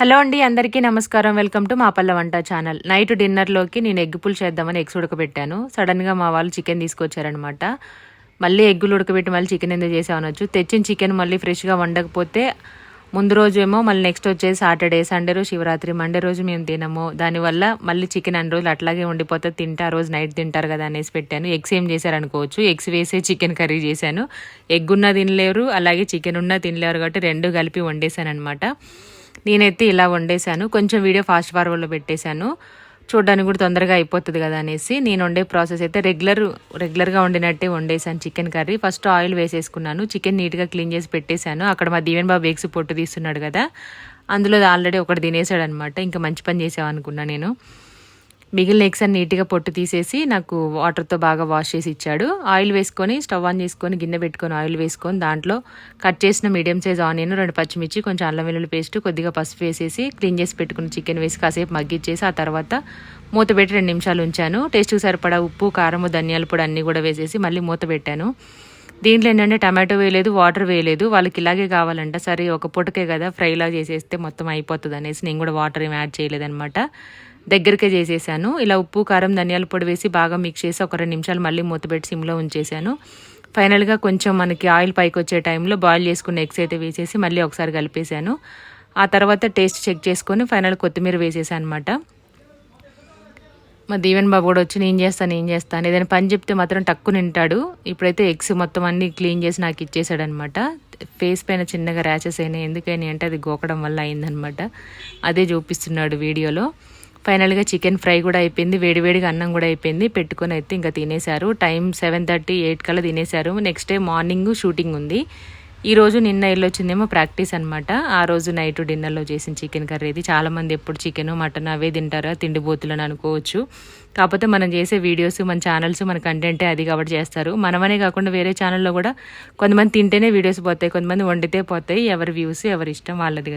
Hello అండి, అందరికీ నమస్కారం. వెల్కమ్ టు మా పల్ల వంట ఛానల్. నైట్ డిన్నర్లోకి నేను ఎగ్ పుల్ చేద్దామని ఎగ్స్ ఉడకబెట్టాను. సడన్గా మా వాళ్ళు చికెన్ తీసుకొచ్చారనమాట. మళ్ళీ ఎగ్గులు ఉడకబెట్టి మళ్ళీ చికెన్ ఎందుకు చేసామనొచ్చు. తెచ్చిన చికెన్ మళ్ళీ ఫ్రెష్గా వండకపోతే ముందు రోజు ఏమో మళ్ళీ నెక్స్ట్ వచ్చేసి సాటర్డే, సండే రోజు శివరాత్రి, మండే రోజు మేము తినము. దానివల్ల మళ్ళీ చికెన్ అన్ని రోజులు అట్లాగే ఉండిపోతే తింటే ఆ రోజు నైట్ తింటారు కదా అనేసి పెట్టాను. ఎగ్స్ ఏం చేశారనుకోవచ్చు, ఎగ్స్ వేసే చికెన్ కర్రీ చేశాను. ఎగ్ ఉన్నా తినలేరు, అలాగే చికెన్ ఉన్నా తినలేరు కాబట్టి రెండు కలిపి వండేసాను అనమాట. నేనైతే ఇలా వండేసాను. కొంచెం వీడియో ఫాస్ట్ ఫార్వర్డ్లో పెట్టేశాను, చూడడానికి కూడా తొందరగా అయిపోతుంది కదా అనేసి. నేను వండే ప్రాసెస్ అయితే రెగ్యులర్గా వండినట్టే వండేసాను చికెన్ కర్రీ. ఫస్ట్ ఆయిల్ వేసేసుకున్నాను, చికెన్ నీట్గా క్లీన్ చేసి పెట్టేశాను. అక్కడ మా దీవెన్ బాబు ఎగ్స్ పొట్టు తీస్తున్నాడు కదా, అందులో ఆల్రెడీ ఒకటి తినేసాడు అనమాట. ఇంకా మంచి పని చేసామనుకున్నా నేను. మిగిలిన ఎగ్స్ అన్ని నీట్గా పొట్టు తీసేసి నాకు వాటర్తో బాగా వాష్ చేసి ఇచ్చాడు. ఆయిల్ వేసుకొని స్టవ్ ఆన్ చేసుకొని గిన్నె పెట్టుకొని ఆయిల్ వేసుకొని దాంట్లో కట్ చేసిన మీడియం సైజ్ ఆనియన్, 2 పచ్చిమిర్చి, కొంచెం అల్లం వెల్లుల్లి పేస్ట్, కొద్దిగా పసుపు వేసేసి క్లీన్ చేసి పెట్టుకుని చికెన్ వేసి కాసేపు మగ్గిచ్చేసి ఆ తర్వాత మూత పెట్టి 2 నిమిషాలు ఉంచాను. టేస్ట్కి సరిపడా ఉప్పు, కారం, ధనియాల పొడి అన్నీ కూడా వేసేసి మళ్ళీ మూత పెట్టాను. దీంట్లో ఏంటంటే టమాటో వేయలేదు, వాటర్ వేయలేదు. వాళ్ళకి ఇలాగే కావాలంట. సరే ఒక పూటకే కదా ఫ్రైలా చేసేస్తే మొత్తం అయిపోతుంది అనేసి నేను కూడా వాటర్ ఏం యాడ్ చేయలేదన్నమాట. దగ్గరికే చేసేసాను. ఇలా ఉప్పు, కారం, ధనియాల పొడి వేసి బాగా మిక్స్ చేసి ఒక 2 నిమిషాలు మళ్ళీ మూతపెట్టి సిమ్లో ఉంచేసాను. ఫైనల్గా కొంచెం మనకి ఆయిల్ పైకి వచ్చే టైంలో బాయిల్ చేసుకున్న ఎగ్స్ అయితే వేసేసి మళ్ళీ ఒకసారి కలిపేశాను. ఆ తర్వాత టేస్ట్ చెక్ చేసుకొని ఫైనల్ కొత్తిమీర వేసేసాను అనమాట. మా దీవెన్ బాబు కూడా వచ్చి నేను చేస్తాను ఏదైనా పని చెప్తే మాత్రం టక్కు నింటాడు. ఇప్పుడైతే ఎగ్స్ మొత్తం అన్నీ క్లీన్ చేసి నాకు ఇచ్చేసాడనమాట. ఫేస్ పైన చిన్నగా ర్యాచెస్ అయినాయి, ఎందుకని అంటే అది గోకడం వల్ల అయిందనమాట. అదే చూపిస్తున్నాడు వీడియోలో. ఫైనల్గా చికెన్ ఫ్రై కూడా అయిపోయింది, వేడివేడిగా అన్నం కూడా అయిపోయింది. పెట్టుకొని అయితే ఇంకా తినేశారు. టైం 7:30, 8 కల్లా తినేశారు. నెక్స్ట్ డే మార్నింగ్ షూటింగ్ ఉంది. ఈరోజు నిన్న వెళ్ళొచ్చిందేమో ప్రాక్టీస్ అనమాట. ఆ రోజు నైట్ డిన్నర్లో చేసిన చికెన్ కర్రీ ఇది. చాలామంది ఎప్పుడు చికెన్, మటన్ అవే తింటారా, తిండిపోతులని అనుకోవచ్చు. కాకపోతే మనం చేసే వీడియోస్, మన ఛానల్స్, మన కంటెంటే అది కాబట్టి చేస్తారు. మనమనే కాకుండా వేరే ఛానల్లో కూడా కొంతమంది తింటేనే వీడియోస్ పోతాయి, కొంతమంది వండితే పోతాయి. ఎవరి వ్యూస్ ఎవరి ఇష్టం వాళ్ళది.